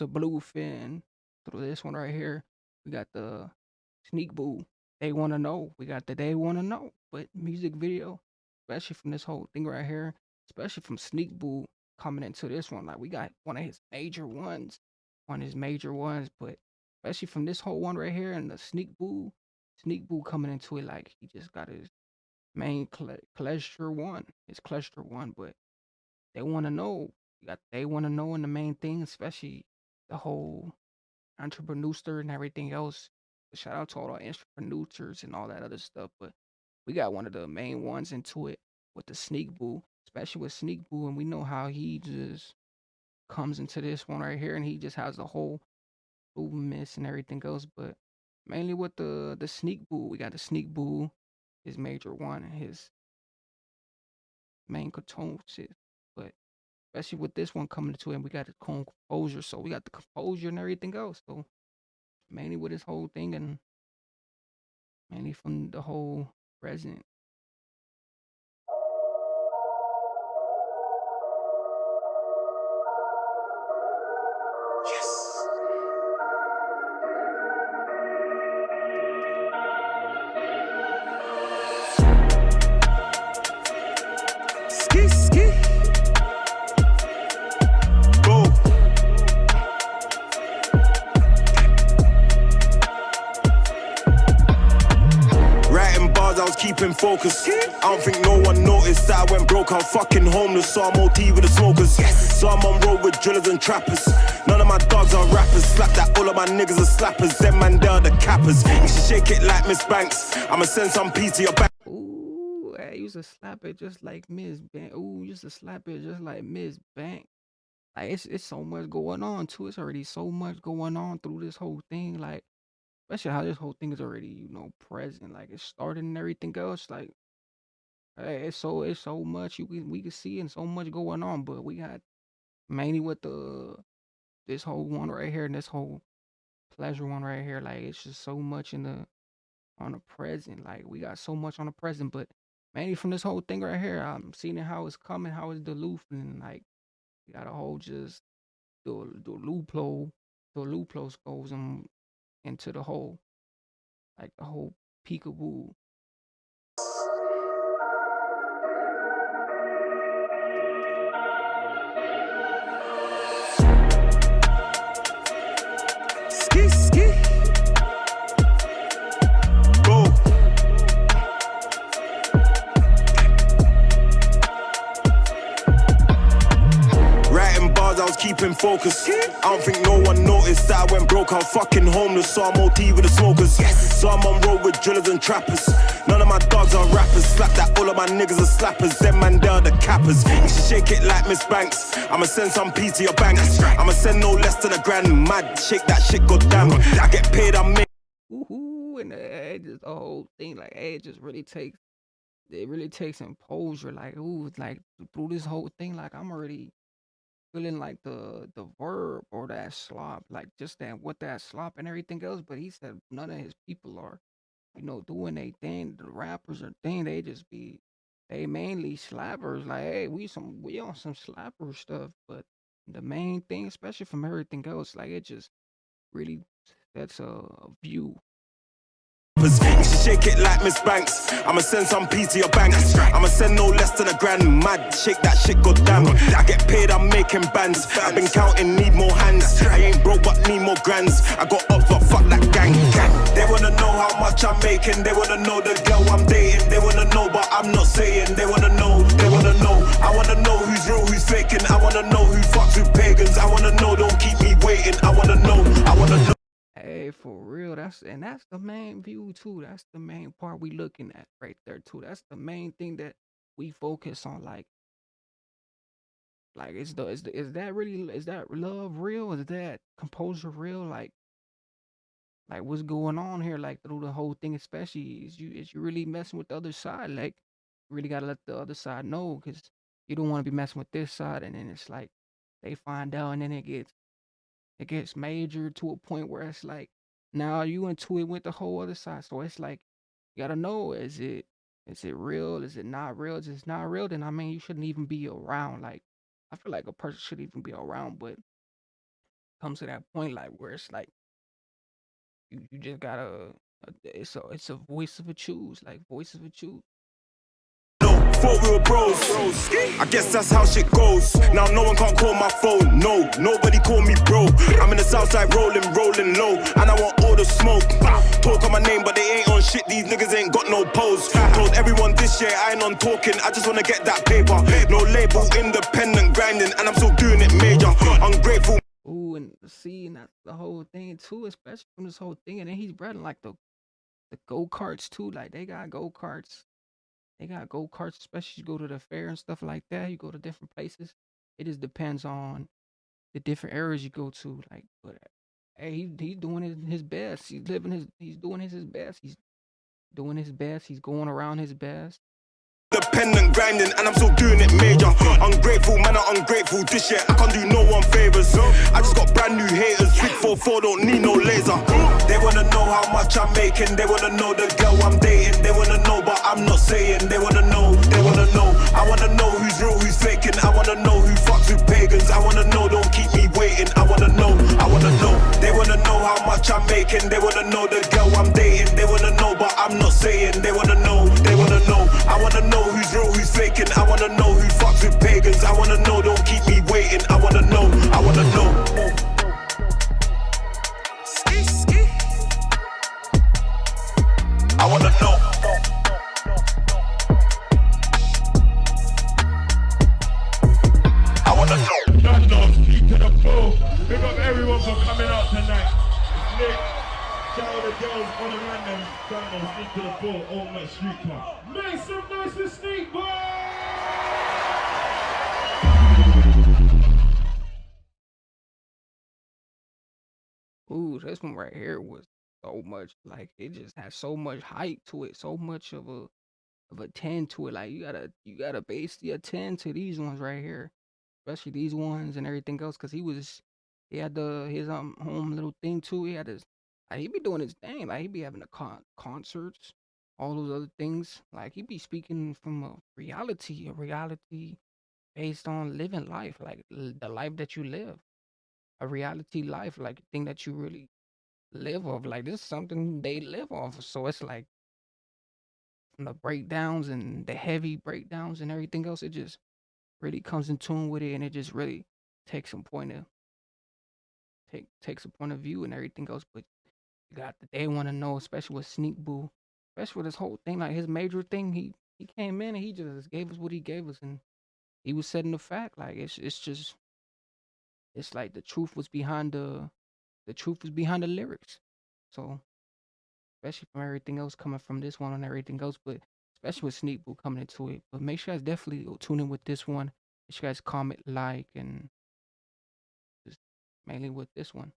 Mr. Bluefin. Through this one right here, we got the Sneakbo. They wanna know. We got the They Wanna Know. But music video, especially from this whole thing right here, especially from Sneakbo coming into this one, like we got one of his major ones, but especially from this whole one right here and the Sneakbo coming into it like he just got his main his cluster one, but they want to know. You got they want to know in the main thing, especially the whole entrepreneur and everything else. Shout out to all the entrepreneurs and all that other stuff, but we got one of the main ones into it with the Sneak Boo, especially with Sneak Boo, and we know how he just comes into this one right here, and he just has the whole movements and everything else. But mainly with the Sneak Boo, we got the Sneak Boo, his major one, and his main components. But especially with this one coming to it, and we got the composure, so we got the composure and everything else. So mainly with this whole thing, and mainly from the whole present. Yes. Ski, ski. Go. Writing bars, I was keeping focus. I don't think no one noticed that I went broke. I'm fucking homeless, so I'm OT with the smokers. So I'm on road with drillers and trappers. None of my dogs are rappers. Slap that, all of my niggas are slappers. Them man, they're the cappers. You should shake it like Miss Banks. I'ma send some peace to your back. Ooh, I used to slap it just like Miss Bank. Ooh, used to slap it just like Miss Bank. Like it's so much going on too. It's already so much going on through this whole thing. Like especially how this whole thing is already present. Like it's starting and everything else. Like hey, it's so much we can see and so much going on. But we got mainly with the this whole one right here and this whole pleasure one right here. Like it's just so much in the on the present. Like we got so much on the present, but mainly from this whole thing right here, I'm seeing how it's coming, how it's Duluth, and like we got a whole just the loophole, the loopholes goes into the whole like the whole peekaboo. Ski, ski. Go. Writing bars, I was keeping focus. I don't think no one noticed that I went broke. I'm fucking homeless, so I'm OT with the smokers. So I'm on road with drillers and trappers. None of my dogs are rappers. Slap that, all of my niggas are slappers. Them man, they're the cappers. You should shake it like Miss Banks. I'ma send some peace to your bank. I'ma send no less to the grand. Mad, shake that shit, goddamn. I get paid, I'm making. Woohoo! And it just the whole thing like it just really takes composure. Like ooh, like through this whole thing, like I'm already feeling like the verb or that slop, like just that what that slop and everything else. But he said none of his people are, doing they thing. The rappers are thing. They mainly slappers. Like hey, we on some slapper stuff. But the main thing, especially from everything else, like it just really that's a view. You should shake it like Miss Banks. I'ma send some peace to your bank. I'ma send no less to the grand. Mad, shake that shit, goddamn. I get paid, I'm making bands. I've been counting, need more hands. I ain't broke, but need more grands. I got up, but fuck that gang. They wanna know how much I'm making. They wanna know the girl I'm dating. They wanna know, but I'm not saying. They wanna know, they wanna know. I wanna know who's real, who's faking. I wanna know who fucks with pagans. I wanna know, don't keep me waiting. I wanna know, I wanna know. Hey, for real, that's the main view too. That's the main part we looking at right there too. That's the main thing that we focus on. Like is that really is that love real? Is that composure real? Like what's going on here? Like through the whole thing, especially is you really messing with the other side? Like you really gotta let the other side know because you don't want to be messing with this side, and then it's like they find out, and then it gets major to a point where it's like now you into it with the whole other side. So it's like you gotta know is it real? Is it not real? Is it not real? Then I mean you shouldn't even be around. Like I feel like a person should even be around, but comes to that point like where it's like you just gotta it's a voice of a choose, like voice of a choose. Thought we were bros. I guess that's how shit goes. Now no one can't call my phone. No, nobody call me bro. I'm in the south side rolling low. And I want all the smoke. Talk on my name, but they ain't on shit. These niggas ain't got no pose. Told everyone this year I ain't on talking. I just wanna get that paper. No label, independent grinding. And I'm still doing it major. Ungrateful. Ooh, and see, and that's the whole thing too, especially from this whole thing. And then he's bred like the go-karts too. Like they got go-karts. They got go-karts, especially you go to the fair and stuff like that. You go to different places. It just depends on the different areas you go to. Like, but hey, he's doing his best. He's doing his best. He's doing his best. He's going around his best. Independent grinding, and I'm still doing it major. Ungrateful, man, I'm ungrateful. This year I can't do no one favors. I just got brand new haters. 644 don't need no laser. They wanna know how much I'm making. They wanna know the girl I'm dating. They wanna know, but I'm not saying. They wanna know. They wanna know. I wanna know who's real, who's faking. I wanna know who fucks with pagans. I wanna know. Don't keep me waiting. I wanna know. I wanna know. They wanna know how much I'm making. They wanna know the girl I'm dating. They wanna know, but I'm not saying. They wanna know. They wanna know. I wanna know who's real, who's faking. I wanna know who fucks with pagans. I wanna know, don't keep me waiting. I wanna know, I wanna know. I wanna know. I wanna know. Done now, speak to the floor. Big up everyone for coming out tonight. It's Nick. Shout out the girls on the random. Done now, speak to the floor. All my street car. Make some noise for Sneakbo! Ooh, this one right here was so much like it just has so much hype to it, so much of a 10 to it. Like you gotta base the 10 to these ones right here, especially these ones and everything else, because he had his home little thing too. He had his like, he be doing his thing, like he be having the concerts, all those other things. Like he be speaking from a reality based on living life, like the life that you live, a reality life, like thing that you really live off. Like this is something they live off. So it's like from the breakdowns and the heavy breakdowns and everything else, it just really comes in tune with it, and it just really takes some point of takes a point of view and everything else. But you got that they want to know, especially with Sneakbo, especially with this whole thing, like his major thing. He came in and he just gave us what he gave us, and he was setting the fact. Like it's just it's like the truth was behind the lyrics. So especially from everything else coming from this one and everything else, but especially with Sneakbo coming into it. But make sure you guys definitely tune in with this one. Make sure you guys comment, like, and just mainly with this one.